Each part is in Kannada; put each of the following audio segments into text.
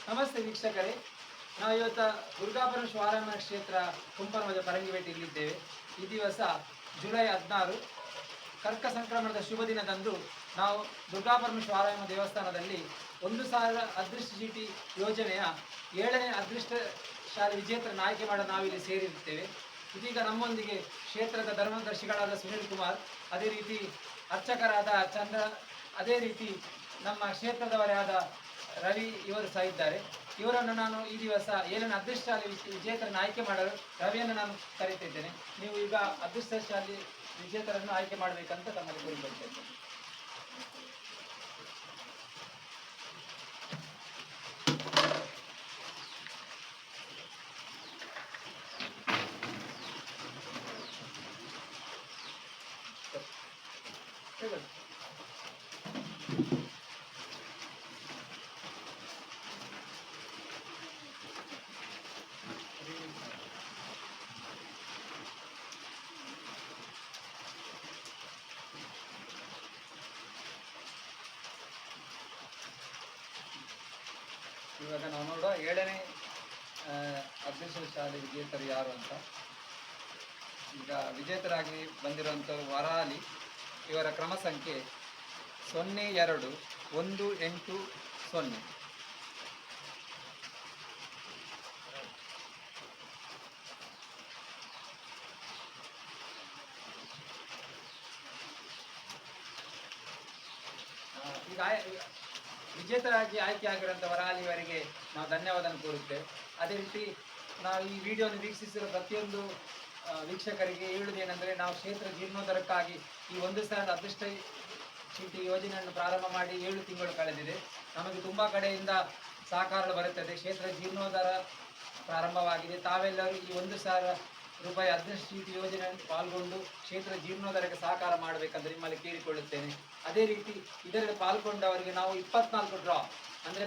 ನಮಸ್ತೆ ವೀಕ್ಷಕರೇ, ನಾವು ಇವತ್ತು ದುರ್ಗಾಪರಮೇಶ್ವರ ಆರಾಮ ಕ್ಷೇತ್ರ ಕುಂಪರ್ಮದ ಪರಂಗಿಪೇಟೆ ಇಲ್ಲಿದ್ದೇವೆ. ಈ ದಿವಸ ಜುಲೈ 16 ಕರ್ಕ ಸಂಕ್ರಮಣದ ಶುಭ ದಿನದಂದು ನಾವು ದುರ್ಗಾಪರಮೇಶ್ವರ ಆರಾಮ ದೇವಸ್ಥಾನದಲ್ಲಿ 1,000 ಅದೃಷ್ಟ ಚೀಟಿ ಯೋಜನೆಯ 7ನೇ ಅದೃಷ್ಟಶಾಲಿ ವಿಜೇತರನ್ನು ಆಯ್ಕೆ ಮಾಡಲು ನಾವಿಲ್ಲಿ ಸೇರಿರುತ್ತೇವೆ. ಇದೀಗ ನಮ್ಮೊಂದಿಗೆ ಕ್ಷೇತ್ರದ ಧರ್ಮದರ್ಶಿಗಳಾದ ಸುನೀಲ್ ಕುಮಾರ್, ಅದೇ ರೀತಿ ಅರ್ಚಕರಾದ ಚಂದ್ರ, ಅದೇ ರೀತಿ ನಮ್ಮ ಕ್ಷೇತ್ರದವರೇ ಆದ ರವಿ ಇವರು ಸಹ ಇದ್ದಾರೆ. ಇವರನ್ನು ನಾನು ಈ ದಿವಸ 7ನೇ ಅದೃಷ್ಟಶಾಲಿ ವಿಜೇತರನ್ನು ಆಯ್ಕೆ ಮಾಡಲು ರವಿಯನ್ನು ನಾನು ಕರೀತಿದ್ದೇನೆ. ನೀವು ಈಗ ಅದೃಷ್ಟಶಾಲಿ ವಿಜೇತರನ್ನು ಆಯ್ಕೆ ಮಾಡಬೇಕಂತ ತಮ್ಮಲ್ಲಿ ಕೋರಿಕೊಳ್ತೇನೆ. ಇವಾಗ ನಾವು ನೋಡುವ 7ನೇ ಅದೃಷ್ಟಶಾಲಿ ವಿಜೇತರು ಯಾರು ಅಂತ. ಈಗ ವಿಜೇತರಾಗಿ ಬಂದಿರುವಂಥವ್ರು ವರಾಲಿ. ಇವರ ಕ್ರಮ ಸಂಖ್ಯೆ 02180. ಈಗ ವಿಜೇತರಾಗಿ ಆಯ್ಕೆಯಾಗಿರುವಂಥ ವರಾಲಿ ಅವರಿಗೆ ನಾವು ಧನ್ಯವಾದ ಕೋರುತ್ತೇವೆ. ಅದೇ ರೀತಿ ನಾವು ಈ ವಿಡಿಯೋವನ್ನು ವೀಕ್ಷಿಸಿರುವ ಪ್ರತಿಯೊಂದು ವೀಕ್ಷಕರಿಗೆ ಹೇಳುವುದೇನೆಂದರೆ, ನಾವು ಕ್ಷೇತ್ರ ಜೀರ್ಣೋದ್ಧಾರಕ್ಕಾಗಿ ಈ 1,000 ಅದೃಷ್ಟ ಚೀಟಿ ಯೋಜನೆಯನ್ನು ಪ್ರಾರಂಭ ಮಾಡಿ 7 ತಿಂಗಳು ಕಳೆದಿದೆ. ನಮಗೆ ತುಂಬ ಕಡೆಯಿಂದ ಸಹಕಾರ ಬರುತ್ತದೆ. ಕ್ಷೇತ್ರ ಜೀರ್ಣೋದ್ಧಾರ ಪ್ರಾರಂಭವಾಗಿದೆ. ತಾವೆಲ್ಲರೂ ಈ 1,000 ರೂಪಾಯಿ ಅದೃಷ್ಟ ಚೀಟಿ ಯೋಜನೆಯನ್ನು ಪಾಲ್ಗೊಂಡು ಕ್ಷೇತ್ರ ಜೀರ್ಣೋದ್ಧಾರಕ್ಕೆ ಸಹಕಾರ ಮಾಡಬೇಕಂತ ನಿಮ್ಮಲ್ಲಿ ಕೇಳಿಕೊಳ್ಳುತ್ತೇನೆ. ಅದೇ ರೀತಿ ಇದರಲ್ಲಿ ಪಾಲ್ಗೊಂಡವರಿಗೆ ನಾವು 24 ಡ್ರಾ, ಅಂದರೆ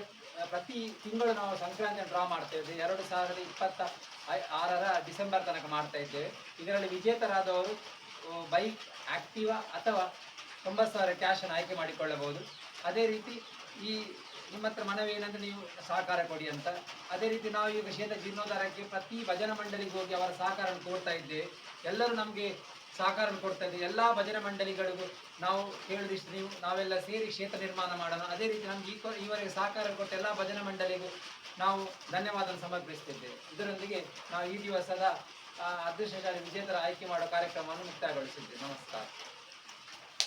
ಪ್ರತಿ ತಿಂಗಳು ನಾವು ಸಂಕ್ರಾಂತಿಯನ್ನು ಡ್ರಾ ಮಾಡ್ತೇವೆ. 2026 ಡಿಸೆಂಬರ್ ತನಕ ಮಾಡ್ತಾ ಇದ್ದೇವೆ. ಇದರಲ್ಲಿ ವಿಜೇತರಾದವರು ಬೈಕ್, ಆಕ್ಟಿವಾ ಅಥವಾ 90,000 ಕ್ಯಾಶನ್ನು ಆಯ್ಕೆ ಮಾಡಿಕೊಳ್ಳಬಹುದು. ಅದೇ ರೀತಿ ಈ ನಿಮ್ಮ ಹತ್ರ ಮನವಿ ಏನಂದರೆ ನೀವು ಸಹಕಾರ ಕೊಡಿ ಅಂತ. ಅದೇ ರೀತಿ ನಾವು ಈಗ ಕ್ಷೇತ್ರ ಜೀರ್ಣೋದ್ಧಾರಕ್ಕೆ ಪ್ರತಿ ಭಜನಾ ಮಂಡಳಿಗೆ ಹೋಗಿ ಅವರ ಸಹಕಾರವನ್ನು ಕೋರ್ತಾ ಇದ್ದೇವೆ. ಎಲ್ಲರೂ ನಮಗೆ ಸಹಕಾರವನ್ನು ಕೊಡ್ತಾ ಇದ್ದೇವೆ. ಎಲ್ಲ ಭಜನಾ ಮಂಡಳಿಗಳಿಗೂ ನಾವು ಕೇಳಿದಿಷ್ಟು ನಾವೆಲ್ಲ ಸೇರಿ ಕ್ಷೇತ್ರ ನಿರ್ಮಾಣ ಮಾಡೋಣ. ಅದೇ ರೀತಿ ನಮಗೆ ಈವರೆಗೆ ಸಹಕಾರ ಕೊಟ್ಟ ಎಲ್ಲ ಭಜನಾ ಮಂಡಳಿಗೂ ನಾವು ಧನ್ಯವಾದ ಸಮರ್ಪಿಸ್ತಿದ್ದೇವೆ. ಇದರೊಂದಿಗೆ ನಾವು ಈ ದಿವಸದ ಅದೃಷ್ಟಶಾಲಿ ವಿಜೇತರ ಆಯ್ಕೆ ಮಾಡುವ ಕಾರ್ಯಕ್ರಮವನ್ನು ಮುಕ್ತಾಯಗೊಳಿಸಿದ್ದೇವೆ. ನಮಸ್ಕಾರ.